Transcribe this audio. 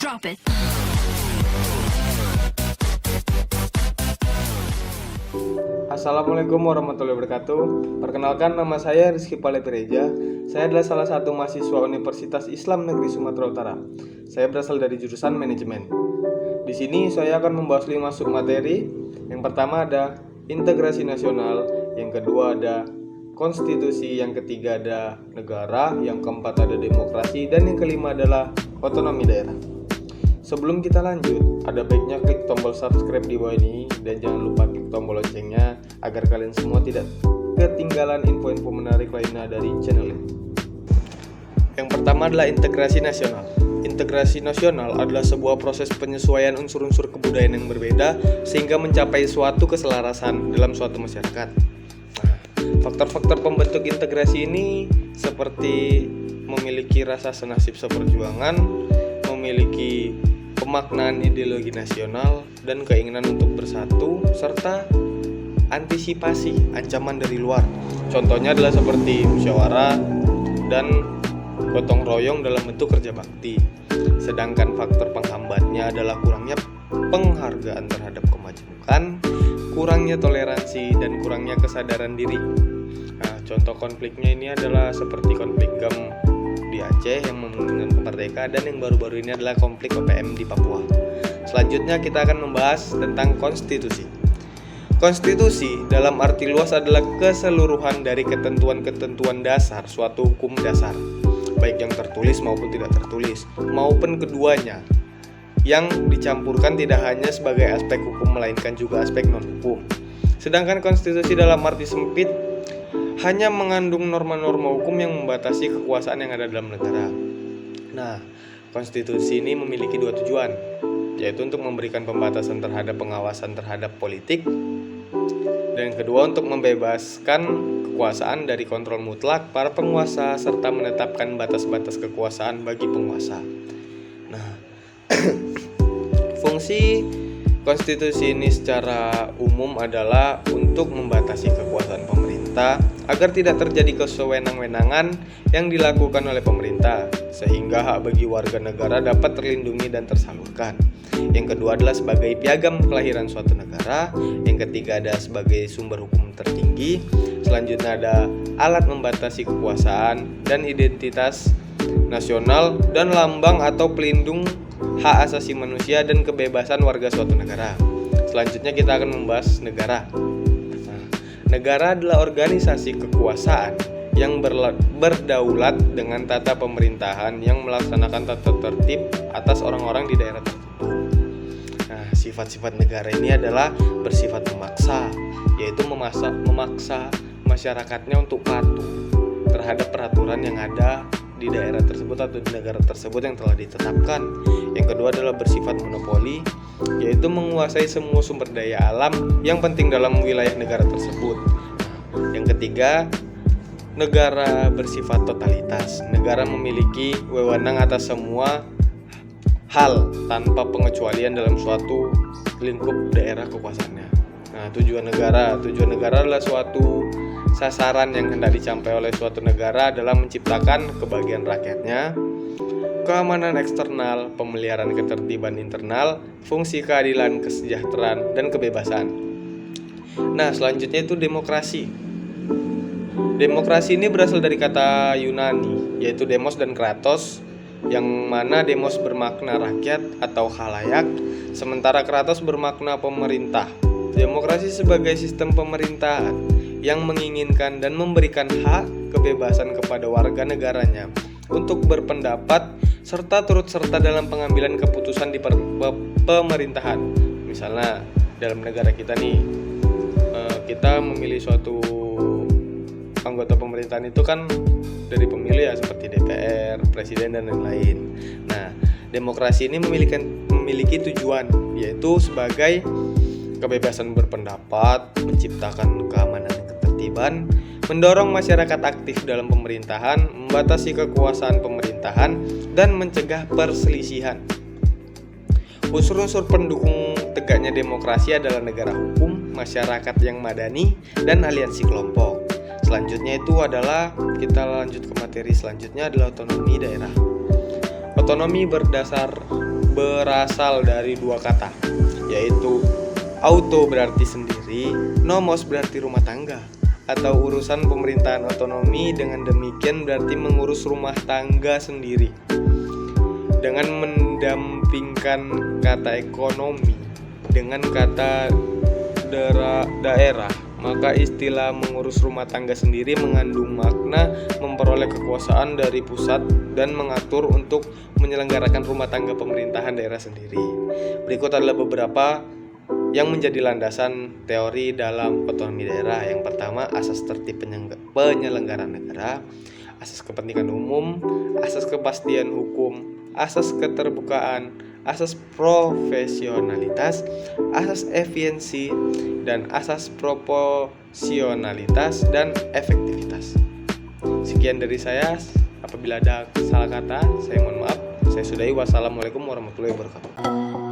Drop it. Assalamualaikum warahmatullahi wabarakatuh. Perkenalkan, nama saya Rizky Palepireja. Saya adalah salah satu mahasiswa Universitas Islam Negeri Sumatera Utara. Saya berasal dari jurusan manajemen. Di sini saya akan membahas 5 submateri. Yang pertama ada integrasi nasional, yang kedua ada konstitusi, yang ketiga ada negara, yang keempat ada demokrasi, dan yang kelima adalah otonomi daerah. Sebelum kita lanjut, ada baiknya klik tombol subscribe di bawah ini dan jangan lupa klik tombol loncengnya agar kalian semua tidak ketinggalan info-info menarik lainnya dari channel ini. Yang pertama adalah integrasi nasional. Integrasi nasional adalah sebuah proses penyesuaian unsur-unsur kebudayaan yang berbeda sehingga mencapai suatu keselarasan dalam suatu masyarakat. Faktor-faktor pembentuk integrasi ini seperti memiliki rasa senasib seperjuangan, memiliki pemaknaan ideologi nasional dan keinginan untuk bersatu, serta antisipasi ancaman dari luar. Contohnya adalah seperti musyawarah dan gotong royong dalam bentuk kerja bakti. Sedangkan faktor penghambatnya adalah kurangnya penghargaan terhadap kemajuan, kurangnya toleransi, dan kurangnya kesadaran diri. Contoh konfliknya ini adalah seperti konflik GAM di Aceh yang memungkinkan kemerdekaan, dan yang baru-baru ini adalah konflik OPM di Papua. Selanjutnya kita akan membahas tentang konstitusi. Konstitusi dalam arti luas adalah keseluruhan dari ketentuan-ketentuan dasar suatu hukum dasar, baik yang tertulis maupun tidak tertulis, maupun keduanya, yang dicampurkan tidak hanya sebagai aspek hukum melainkan juga aspek non-hukum. Sedangkan konstitusi dalam arti sempit hanya mengandung norma-norma hukum yang membatasi kekuasaan yang ada dalam negara. Nah, konstitusi ini memiliki 2 tujuan, yaitu untuk memberikan pembatasan terhadap pengawasan terhadap politik, dan yang kedua untuk membebaskan kekuasaan dari kontrol mutlak para penguasa serta menetapkan batas-batas kekuasaan bagi penguasa. Nah, fungsi konstitusi ini secara umum adalah untuk membatasi kekuasaan pemerintah agar tidak terjadi kesewenang-wenangan yang dilakukan oleh pemerintah, sehingga hak bagi warga negara dapat terlindungi dan tersalurkan. Yang kedua adalah sebagai piagam kelahiran suatu negara. Yang ketiga ada sebagai sumber hukum tertinggi. Selanjutnya ada alat membatasi kekuasaan dan identitas nasional dan lambang atau pelindung hak asasi manusia dan kebebasan warga suatu negara. Selanjutnya kita akan membahas negara. Negara adalah organisasi kekuasaan yang berdaulat dengan tata pemerintahan yang melaksanakan tata tertib atas orang-orang di daerah tertentu. Nah, sifat-sifat negara ini adalah bersifat memaksa, yaitu memaksa masyarakatnya untuk patuh terhadap peraturan yang ada di daerah tersebut atau di negara tersebut yang telah ditetapkan. Yang kedua adalah bersifat monopoli, yaitu menguasai semua sumber daya alam yang penting dalam wilayah negara tersebut. Yang ketiga, negara bersifat totalitas. Negara memiliki wewenang atas semua hal tanpa pengecualian dalam suatu lingkup daerah kekuasaannya. Nah, tujuan negara adalah suatu sasaran yang hendak dicapai oleh suatu negara adalah menciptakan kebahagiaan rakyatnya, keamanan eksternal, pemeliharaan ketertiban internal, fungsi keadilan, kesejahteraan, dan kebebasan. Nah, selanjutnya itu demokrasi. Demokrasi ini berasal dari kata Yunani, yaitu demos dan kratos, yang mana demos bermakna rakyat atau khalayak, sementara kratos bermakna pemerintah. Demokrasi sebagai sistem pemerintahan yang menginginkan dan memberikan hak kebebasan kepada warga negaranya untuk berpendapat serta turut serta dalam pengambilan keputusan di pemerintahan. Misalnya dalam negara kita nih, kita memilih suatu anggota pemerintahan itu kan dari pemilu ya, seperti DPR, presiden, dan lain-lain. Nah, demokrasi ini memiliki tujuan, yaitu sebagai kebebasan berpendapat, menciptakan keamanan dan ketertiban, mendorong masyarakat aktif dalam pemerintahan, membatasi kekuasaan pemerintahan, dan mencegah perselisihan. Unsur-unsur pendukung tegaknya demokrasi adalah negara hukum, masyarakat yang madani, dan aliansi kelompok. Selanjutnya itu adalah, kita lanjut ke materi selanjutnya adalah otonomi daerah. Otonomi berasal dari dua kata, yaitu auto berarti sendiri, nomos berarti rumah tangga atau urusan pemerintahan otonomi. Dengan demikian berarti mengurus rumah tangga sendiri. Dengan mendampingkan kata ekonomi dengan kata daerah, maka istilah mengurus rumah tangga sendiri mengandung makna memperoleh kekuasaan dari pusat dan mengatur untuk menyelenggarakan rumah tangga pemerintahan daerah sendiri. Berikut adalah beberapa yang menjadi landasan teori dalam otonomi daerah. Yang pertama, asas tertib penyelenggaraan negara, asas kepentingan umum, asas kepastian hukum, asas keterbukaan, asas profesionalitas, asas efisiensi, dan asas proporsionalitas dan efektivitas. Sekian dari saya. Apabila ada salah kata, saya mohon maaf. Saya sudahi. Wassalamualaikum warahmatullahi wabarakatuh.